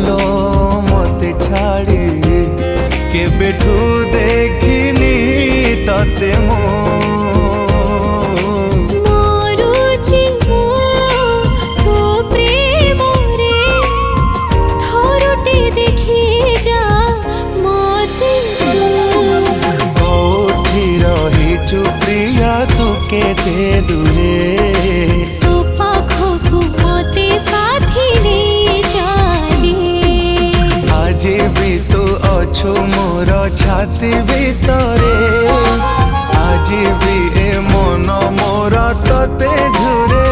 लो मते छाड़ी केबेठू देखिनी तते मो प्रिया तू केते दूरे तू पाखो मते साथी ने जाले आज भी तू अछु मोर छाती भीतरे आज भी ए मन मोर तते झुरे।